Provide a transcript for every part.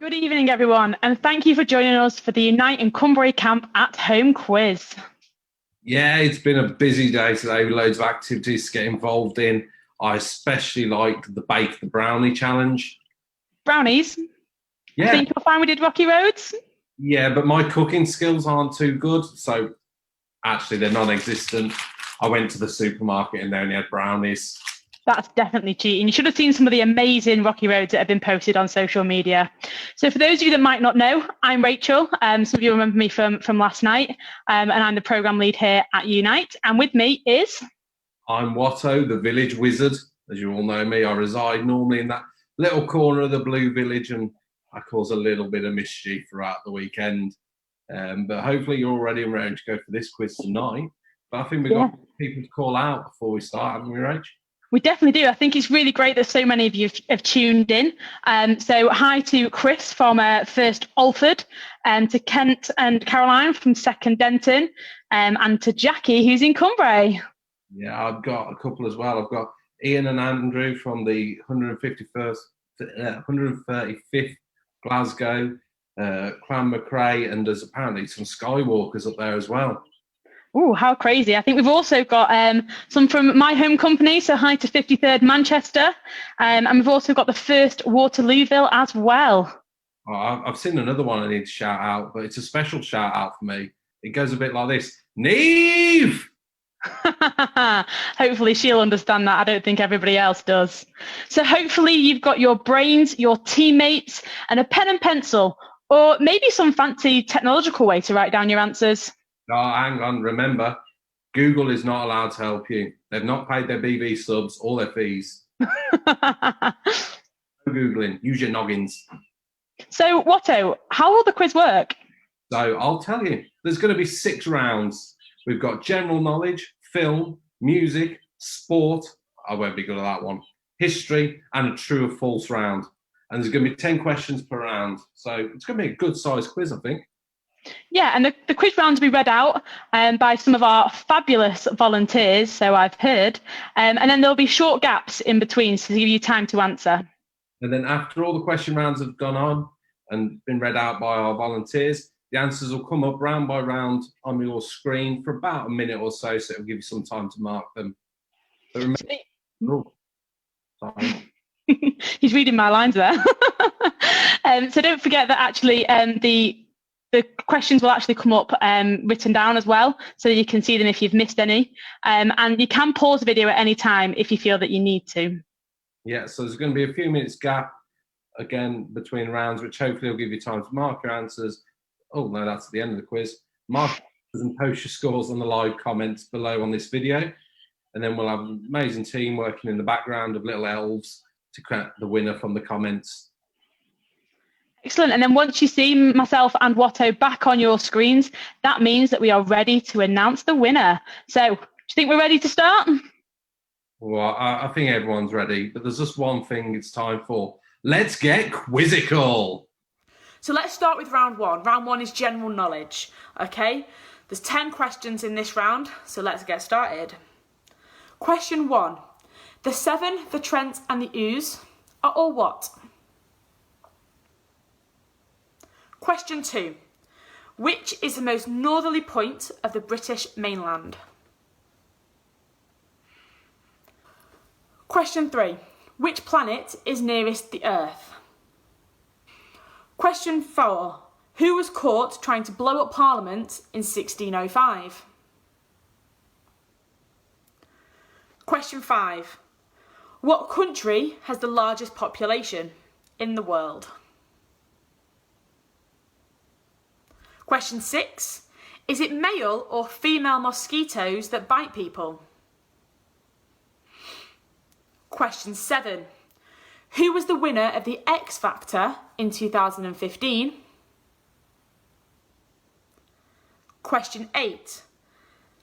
Good evening, everyone, and thank you for joining us for the Unite Cumbrae Camp at-home quiz. Yeah, it's been a busy day today with loads of activities to get involved in. I especially liked the Bake the Brownie challenge. Brownies? Yeah. I think you'll find we did Rocky Roads. Yeah, but my cooking skills aren't too good, so actually they're non-existent. I went to the supermarket and they only had brownies. That's definitely cheating. You should have seen some of the amazing Rocky Roads that have been posted on social media. So for those of you that might not know, I'm Rachel. Some of you remember me from last night, and I'm the programme lead here at Unite. And with me is... I'm Watto, the village wizard. As you all know me, I reside normally in that little corner of the Blue Village, and I cause a little bit of mischief throughout the weekend. But hopefully you're all ready and ready to go for this quiz tonight. But I think we've got people to call out before we start, haven't we, Rach? We definitely do. I think it's really great that so many of you have tuned in. So hi to Chris from First Alford, to Kent and Caroline from Second Denton, and to Jackie, who's in Cumbrae. Yeah, I've got a couple as well. I've got Ian and Andrew from the 135th Glasgow, Clan McRae, and there's apparently some Skywalkers up there as well. Oh, how crazy. I think we've also got some from my home company, so hi to 53rd Manchester, and we've also got the first Waterlooville as well. Oh, I've seen another one I need to shout out, but it's a special shout out for me. It goes a bit like this. Neve! Hopefully she'll understand that. I don't think everybody else does. So hopefully you've got your brains, your teammates, and a pen and pencil, or maybe some fancy technological way to write down your answers. Oh, hang on. Remember, Google is not allowed to help you. They've not paid their BB subs or their fees. No Googling. Use your noggins. So, Watto, how will the quiz work? So, I'll tell you. There's going to be 6 rounds. We've got general knowledge, film, music, sport. I won't be good at that one. History, and a true or false round. And there's going to be 10 questions per round. So, it's going to be a good-sized quiz, I think. Yeah, and the quiz rounds will be read out by some of our fabulous volunteers, so I've heard, and then there'll be short gaps in between to give you time to answer. And then after all the question rounds have gone on and been read out by our volunteers, the answers will come up round by round on your screen for about a minute or so, so it'll give you some time to mark them. But remember, He's reading my lines there. So don't forget that actually the questions will actually come up written down as well, so you can see them if you've missed any. And you can pause the video at any time if you feel that you need to. Yeah, so there's going to be a few minutes gap again between rounds, which hopefully will give you time to mark your answers. Oh no, that's at the end of the quiz. Mark your answers and post your scores on the live comments below on this video. And then we'll have an amazing team working in the background of little elves to crack the winner from the comments. Excellent. And then once you see myself and Watto back on your screens, that means that we are ready to announce the winner. So do you think we're ready to start? Well, I think everyone's ready, but there's just one thing it's time for. Let's get quizzical. So let's start with round one. Round one is general knowledge, okay? There's 10 questions in this round, so let's get started. Question 1. The Severn, the Trent and the Ouse are all what? Question 2. Which is the most northerly point of the British mainland? Question 3. Which planet is nearest the Earth? Question 4. Who was caught trying to blow up Parliament in 1605? Question 5. What country has the largest population in the world? Question 6. Is it male or female mosquitoes that bite people? Question 7. Who was the winner of the X Factor in 2015? Question 8.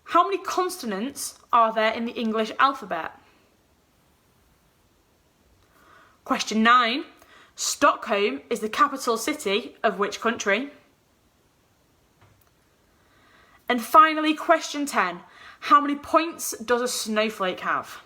How many consonants are there in the English alphabet? Question 9. Stockholm is the capital city of which country? And finally, question 10. How many points does a snowflake have?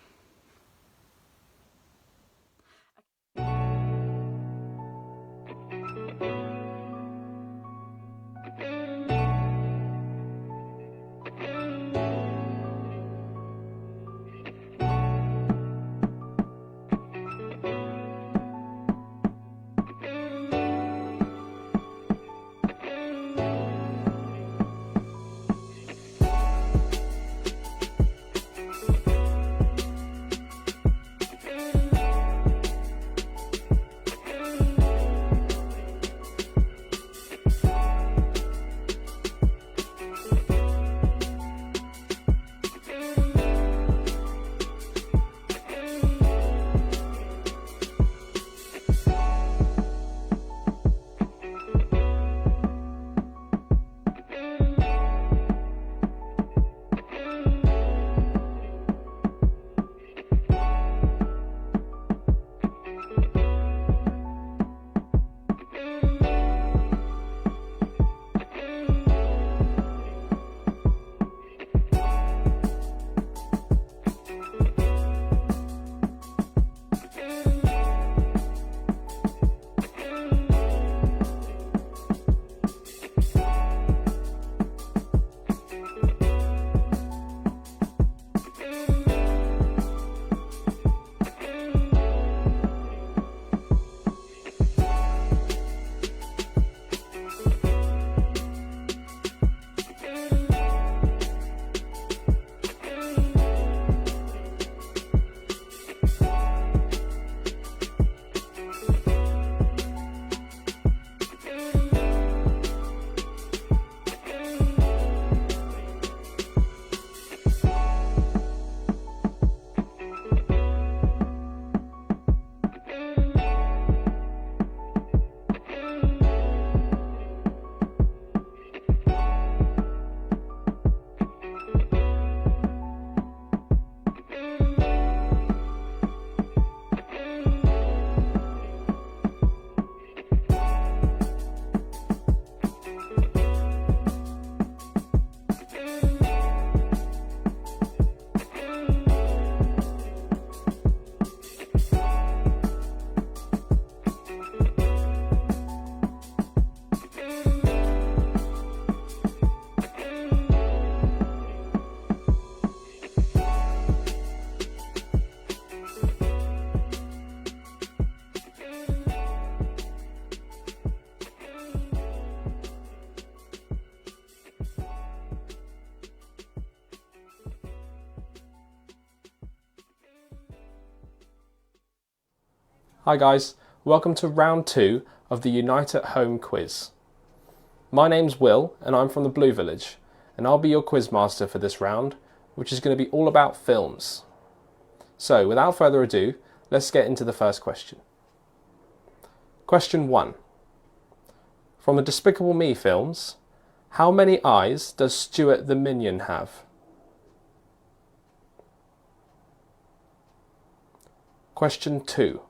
Hi guys, welcome to round 2 of the Unite at Home quiz. My name's Will and I'm from the Blue Village, and I'll be your quiz master for this round, which is going to be all about films. So without further ado, let's get into the first question. Question 1. From the Despicable Me films, how many eyes does Stuart the Minion have? Question 2.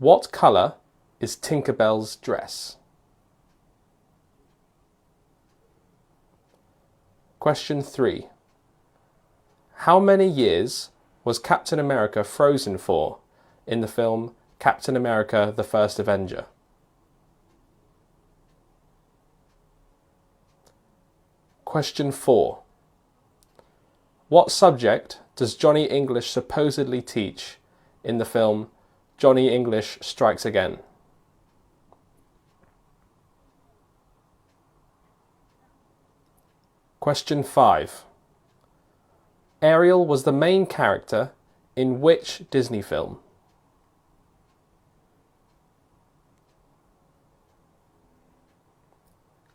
What colour is Tinker Bell's dress? Question 3. How many years was Captain America frozen for in the film Captain America: The First Avenger? Question 4. What subject does Johnny English supposedly teach in the film Johnny English Strikes Again? Question 5. Ariel was the main character in which Disney film?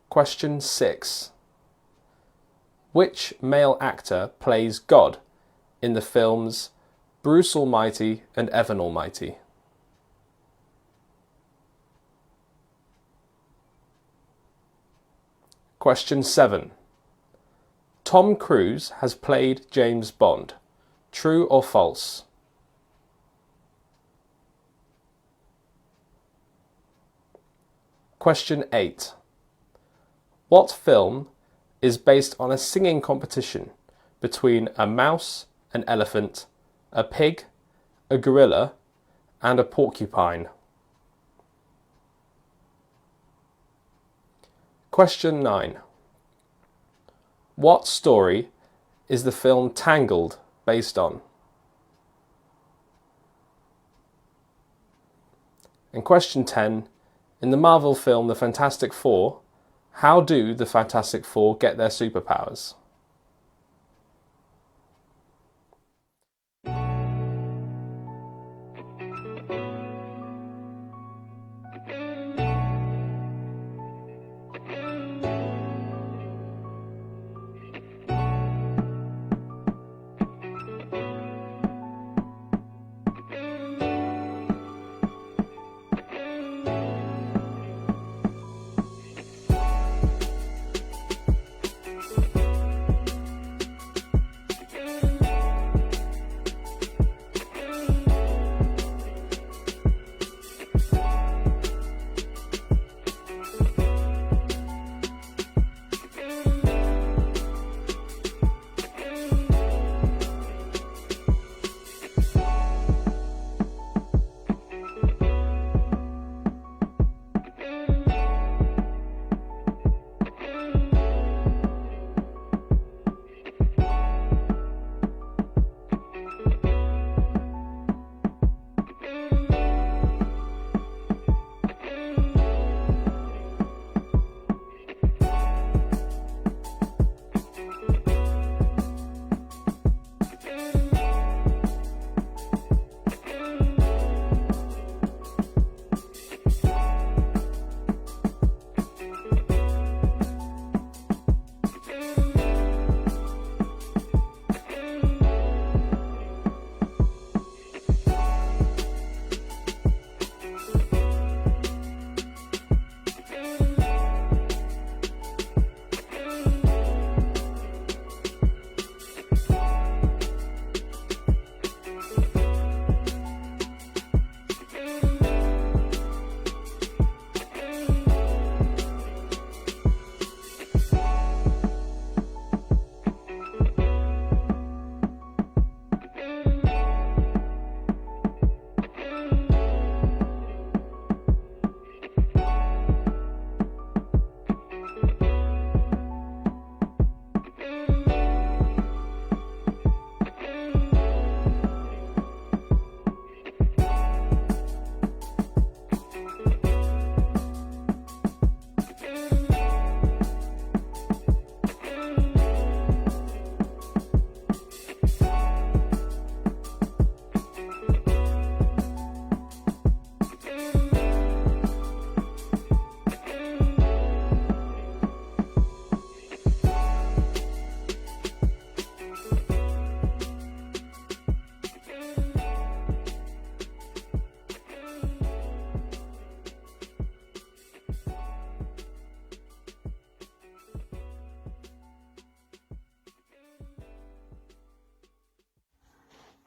Question 6. Which male actor plays God in the films Bruce Almighty and Evan Almighty? Question 7. Tom Cruise has played James Bond. True or false? Question 8. What film is based on a singing competition between a mouse, an elephant, a pig, a gorilla, and a porcupine? Question 9. What story is the film Tangled based on? And question 10. In the Marvel film The Fantastic Four, how do the Fantastic Four get their superpowers?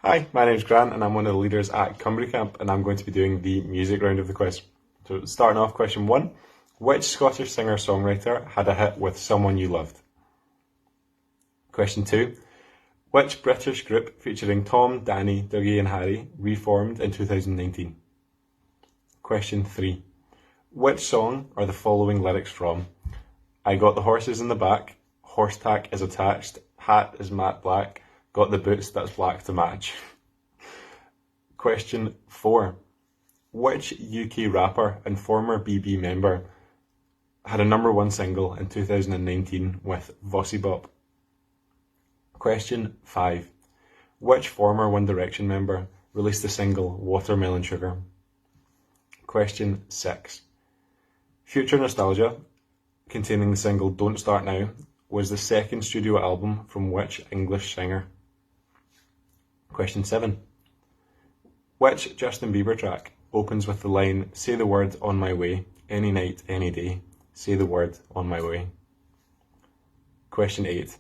Hi, my name's Grant and I'm one of the leaders at Cumbrae Camp, and I'm going to be doing the music round of the quiz. So starting off, question 1. Which Scottish singer-songwriter had a hit with Someone You Loved? Question 2. Which British group featuring Tom, Danny, Dougie and Harry reformed in 2019? Question 3. Which song are the following lyrics from? I got the horses in the back, horse tack is attached, hat is matte black, got the boots that's black to match. Question 4. Which UK rapper and former BB member had a #1 single in 2019 with Vossy Bop? Question 5. Which former One Direction member released the single Watermelon Sugar? Question 6. Future Nostalgia, containing the single Don't Start Now, was the second studio album from which English singer? Question 7. Which Justin Bieber track opens with the line, say the word on my way, any night, any day, say the word on my way? Question 8.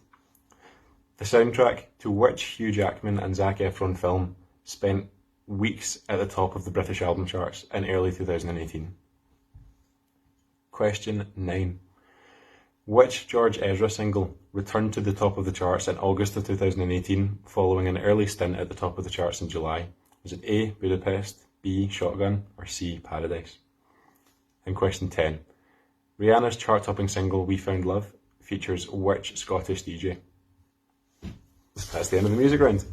The soundtrack to which Hugh Jackman and Zac Efron film spent weeks at the top of the British album charts in early 2018? Question 9. Which George Ezra single returned to the top of the charts in August of 2018 following an early stint at the top of the charts in July? Was it A, Budapest, B, Shotgun, or C, Paradise? And question 10. Rihanna's chart-topping single We Found Love features which Scottish DJ? That's the end of the music round.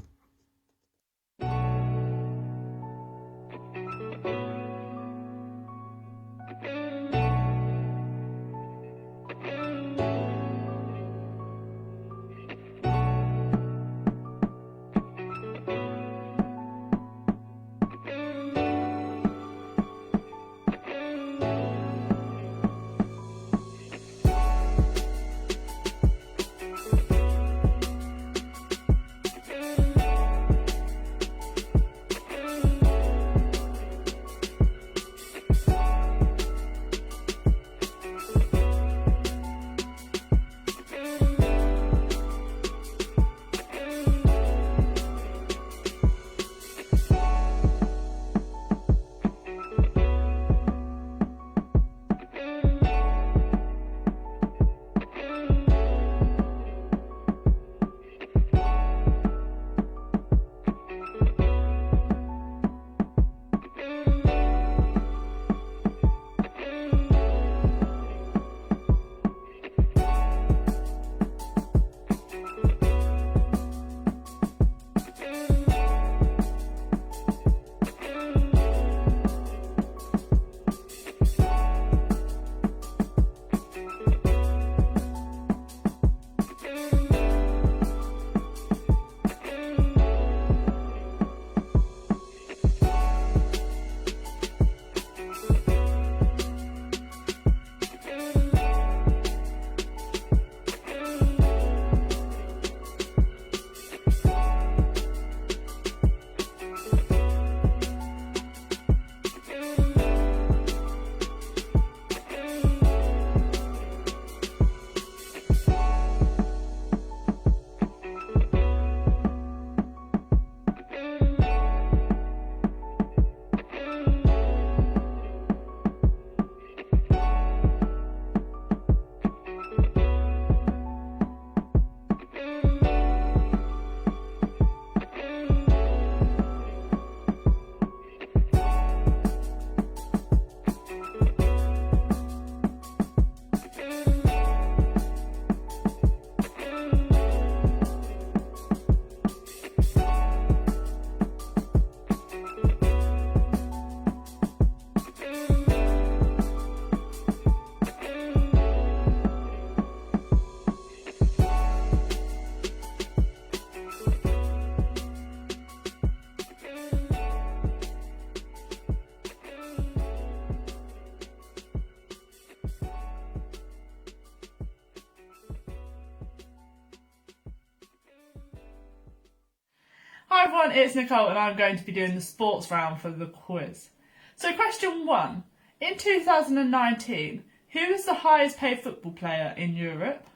Hi everyone, it's Nicole and I'm going to be doing the sports round for the quiz. So question 1. In 2019, who is the highest paid football player in Europe?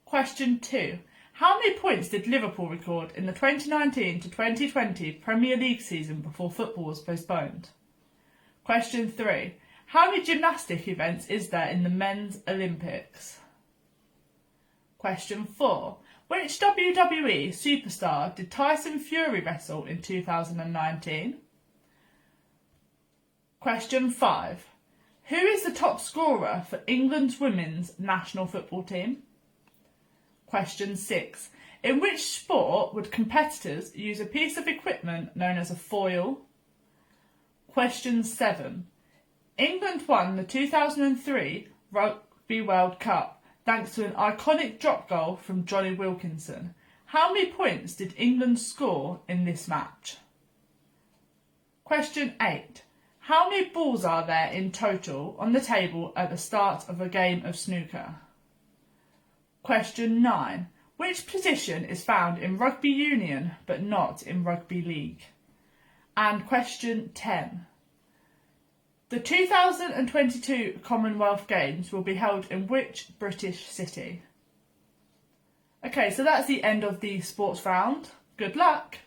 Question 2. How many points did Liverpool record in the 2019 to 2020 Premier League season before football was postponed? Question 3. How many gymnastic events is there in the Men's Olympics? Question 4. Which WWE superstar did Tyson Fury wrestle in 2019? Question 5. Who is the top scorer for England's women's national football team? Question 6. In which sport would competitors use a piece of equipment known as a foil? Question 7. England won the 2003 Rugby World Cup thanks to an iconic drop goal from Johnny Wilkinson. How many points did England score in this match? Question 8. How many balls are there in total on the table at the start of a game of snooker? Question 9. Which position is found in rugby union but not in rugby league? And question 10. The 2022 Commonwealth Games will be held in which British city? Okay, so that's the end of the sports round. Good luck!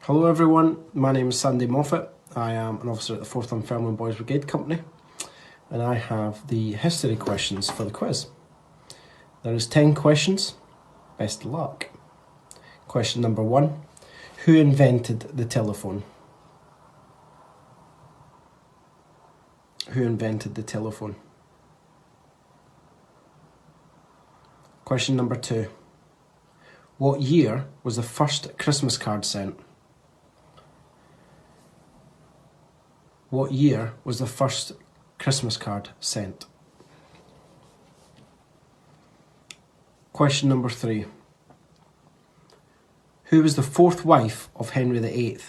Hello everyone, my name is Sandy Moffat. I am an officer at the 4th Dunfermline Boys Brigade Company and I have the history questions for the quiz. There is 10 questions, best of luck. Question number 1, who invented the telephone? Who invented the telephone? Question number 2, what year was the first Christmas card sent? What year was the first Christmas card sent? Question number 3. Who was the fourth wife of Henry VIII?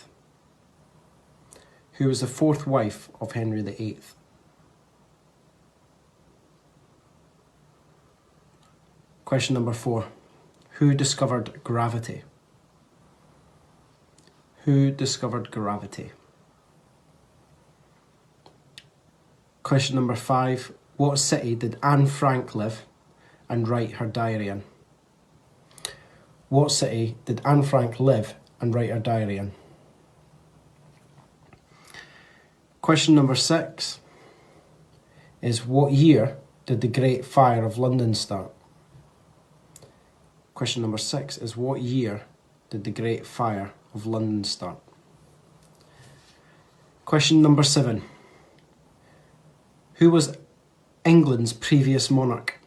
Who was the fourth wife of Henry VIII? Question number 4. Who discovered gravity? Who discovered gravity? Question number 5. What city did Anne Frank live and write her diary in? What city did Anne Frank live and write her diary in? Question number 6 is what year did the Great Fire of London start? Question number 6 is what year did the Great Fire of London start? Question number 7. Who was England's previous monarch?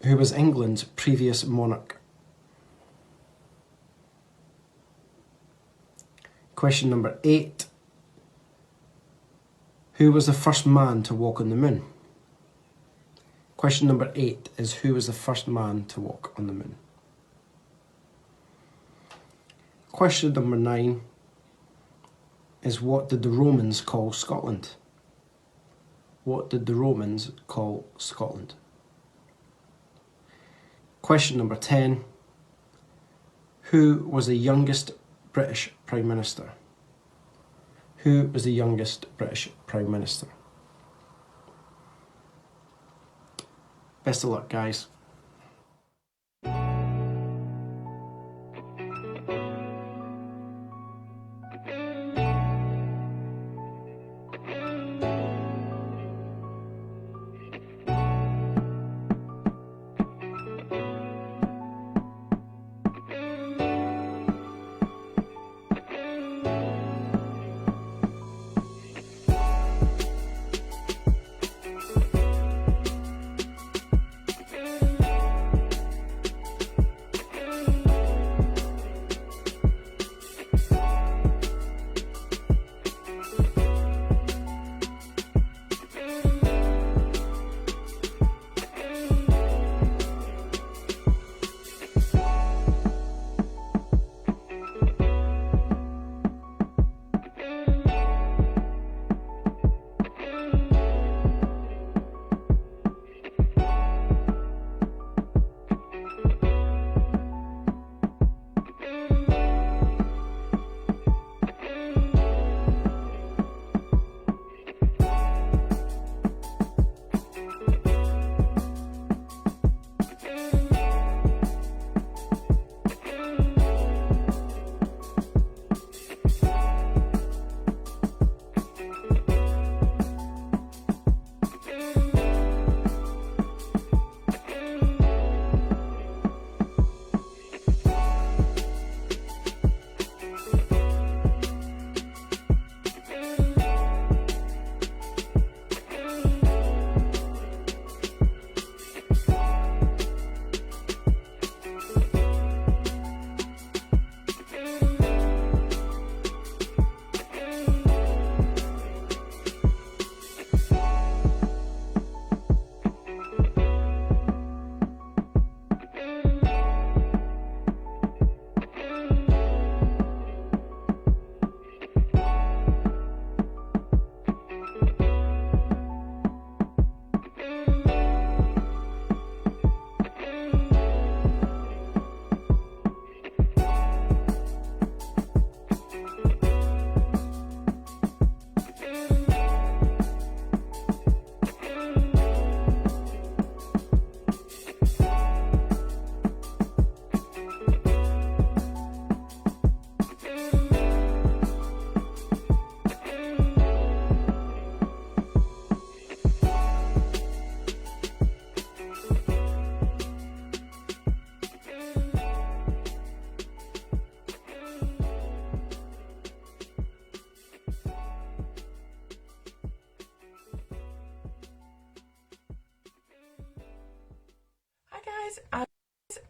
Who was England's previous monarch? Question number 8. Who was the first man to walk on the moon? Question number 8 is who was the first man to walk on the moon? Question number 9 is what did the Romans call Scotland? What did the Romans call Scotland? Question number 10. Who was the youngest British Prime Minister? Who was the youngest British Prime Minister? Best of luck, guys.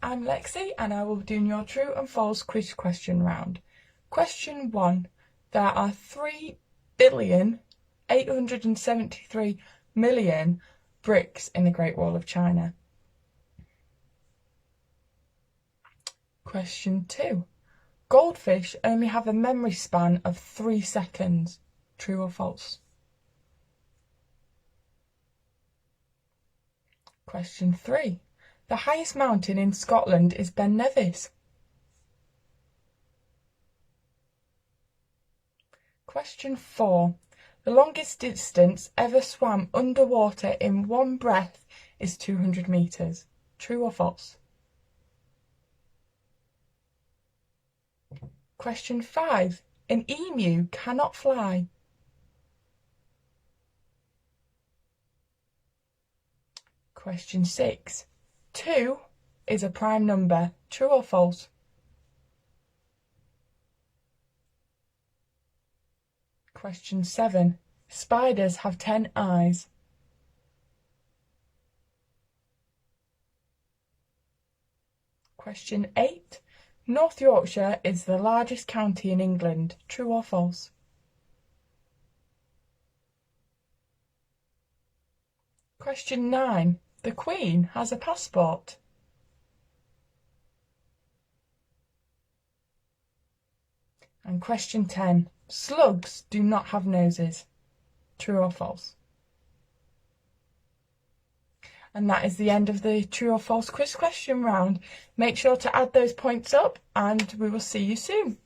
I'm Lexi and I will be doing your true and false quiz question round. Question 1. There are 3,873,000,000 bricks in the Great Wall of China. Question 2. Goldfish only have a memory span of 3 seconds. True or false? Question 3. The highest mountain in Scotland is Ben Nevis. Question 4. The longest distance ever swam underwater in one breath is 200 metres. True or false? Question 5. An emu cannot fly. Question 6. 2 is a prime number. True or false? Question 7. Spiders have 10 eyes. Question 8. North Yorkshire is the largest county in England. True or false? Question 9. The Queen has a passport. And question 10. Slugs do not have noses. True or false? And that is the end of the true or false quiz question round. Make sure to add those points up and we will see you soon.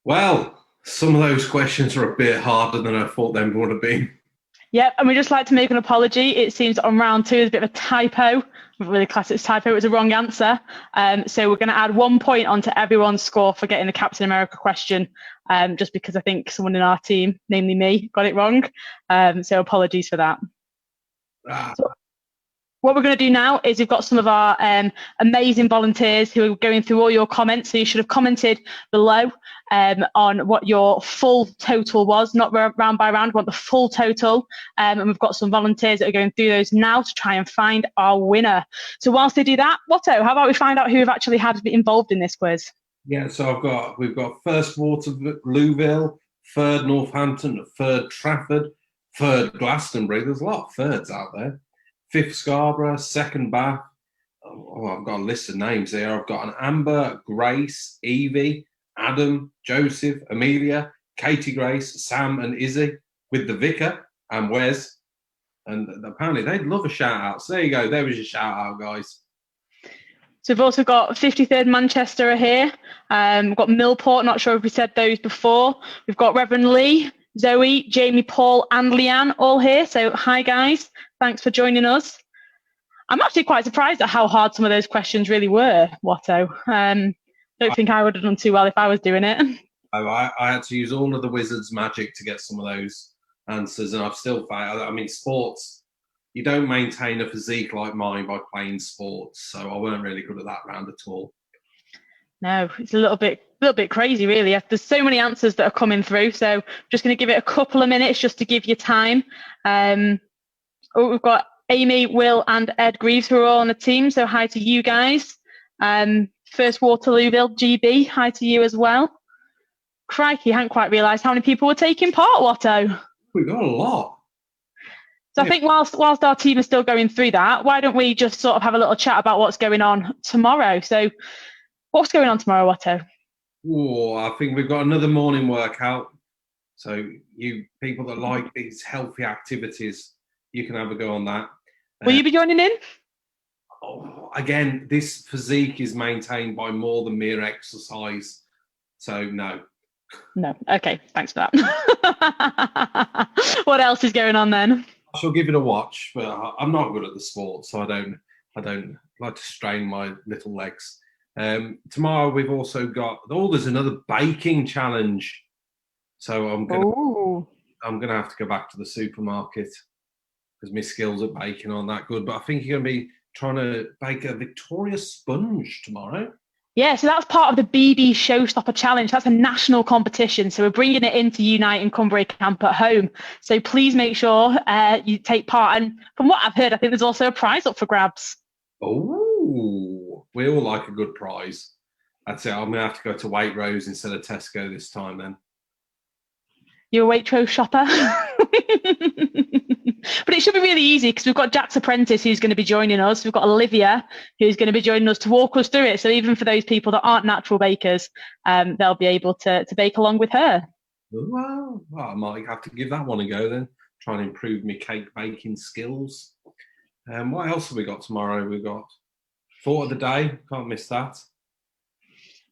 Well, some of those questions are a bit harder than I thought they would have been. Yep, and we'd just like to make an apology. It seems on round 2 there's a bit of a typo. Really classic typo. It was a wrong answer. So we're going to add 1 point onto everyone's score for getting the Captain America question, just because I think someone in our team, namely me, got it wrong. So apologies for that. So what we're going to do now is we've got some of our amazing volunteers who are going through all your comments. So you should have commented below on what your full total was, not round by round, what the full total. And we've got some volunteers that are going through those now to try and find our winner. So whilst they do that, Watto, how about we find out who we've actually had involved in this quiz? Yeah, so we've got first Waterlooville, third Northampton, third Trafford, third Glastonbury. There's a lot of thirds out there. Fifth Scarborough, second Bath. Oh, I've got a list of names here. I've got an Amber, Grace, Evie, Adam, Joseph, Amelia, Katie Grace, Sam and Izzy with the Vicar and Wes. And apparently they'd love a shout out. So there you go. There was your shout out, guys. So we've also got 53rd Manchester are here. We've got Millport. Not sure if we said those before. We've got Reverend Lee, Zoe, Jamie, Paul and Leanne all here. So hi, guys. Thanks for joining us. I'm actually quite surprised at how hard some of those questions really were, Watto. Don't think I would have done too well if I was doing it. I had to use all of the wizard's magic to get some of those answers, and I've still failed. I mean, sports, you don't maintain a physique like mine by playing sports, so I weren't really good at that round at all. No, it's a little bit crazy, really. There's so many answers that are coming through, so I'm just going to give it a couple of minutes just to give you time. We've got Amy, Will and Ed Greaves who are all on the team, so hi to you guys. First Waterlooville, GB, hi to you as well. Crikey, I hadn't quite realised how many people were taking part, Watto. We've got a lot. So yeah. I think whilst our team is still going through that, why don't we just sort of have a little chat about what's going on tomorrow? So what's going on tomorrow, Watto? Oh, I think we've got another morning workout. So you people that like these healthy activities, you can have a go on that. Will you be joining in? Oh, again, this physique is maintained by more than mere exercise. So no. No. Okay. Thanks for that. What else is going on then? I shall give it a watch, but I'm not good at the sport, so I don't like to strain my little legs. Tomorrow we've also got there's another baking challenge. So I'm gonna have to go back to the supermarket because my skills at baking aren't that good. But I think you're gonna be trying to bake a Victoria sponge tomorrow. Yeah, so that's part of the BB Showstopper Challenge. That's a national competition. So we're bringing it into Unite Cumbrae Camp at home. So please make sure you take part. And from what I've heard, I think there's also a prize up for grabs. Oh, we all like a good prize. That's it. I'm going to have to go to Waitrose instead of Tesco this time then. You're a Waitrose shopper? But it should be really easy because we've got Jack's apprentice who's going to be joining us. We've got Olivia who's going to be joining us to walk us through it. So even for those people that aren't natural bakers, they'll be able to bake along with her. Well, I might have to give that one a go then. Try and improve my cake baking skills. What else have we got tomorrow? We've got Thought of the Day. Can't miss that.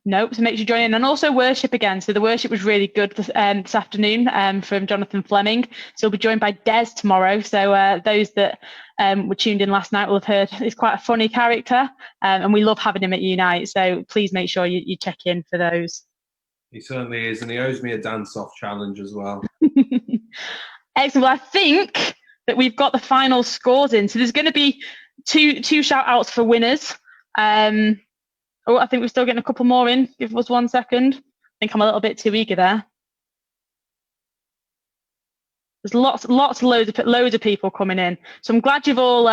Nope, so make sure you join in. And also worship again. So the worship was really good this afternoon from Jonathan Fleming. So we'll be joined by Des tomorrow. So those that were tuned in last night will have heard he's quite a funny character. And we love having him at Unite. So please make sure you check in for those. He certainly is. And he owes me a dance-off challenge as well. Excellent. Well, I think that we've got the final scores in. So there's going to be two shout-outs for winners. I think we're still getting a couple more in. Give us 1 second. I think I'm a little bit too eager there. There's loads of people coming in. So I'm glad you've all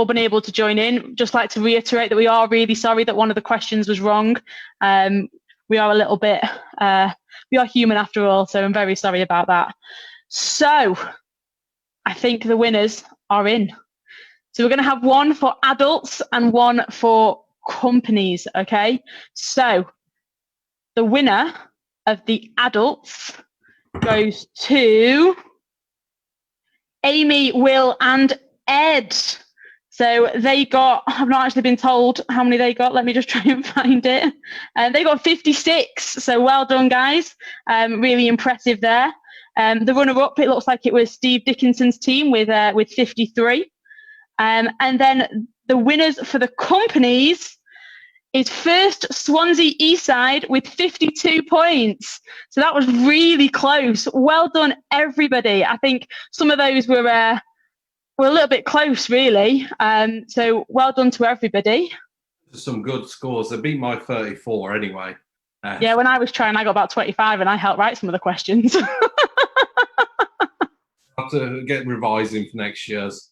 been able to join in. Just like to reiterate that we are really sorry that one of the questions was wrong. We are a little bit, we are human after all, so I'm very sorry about that. So I think the winners are in. So we're going to have one for adults and one for companies, okay? So the winner of the adults goes to Amy, Will and Ed. So they got, I've not actually been told how many they got. Let me just try and find it. They got 56. So well done, guys. Really impressive there. The runner-up, it looks like it was Steve Dickinson's team with 53. And then the winners for the companies is first Swansea Eastside with 52 points. So that was really close. Well done, everybody. I think some of those were a little bit close, really. So well done to everybody. Some good scores. They beat my 34 anyway. Yeah, when I was trying, I got about 25 and I helped write some of the questions. I'll have to get revising for next year's.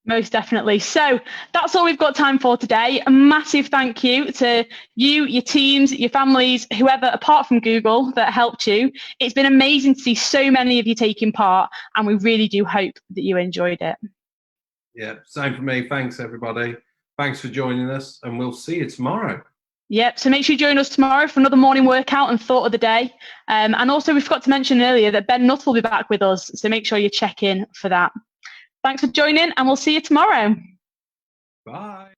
Most definitely. So that's all we've got time for today. A massive thank you to you, your teams, your families, whoever, apart from Google, that helped you. It's been amazing to see so many of you taking part, and we really do hope that you enjoyed it. Yeah, same for me. Thanks, everybody. Thanks for joining us, and we'll see you tomorrow. Yep, so make sure you join us tomorrow for another morning workout and thought of the day. And also, we forgot to mention earlier that Ben Nutt will be back with us, so make sure you check in for that. Thanks for joining, and we'll see you tomorrow. Bye.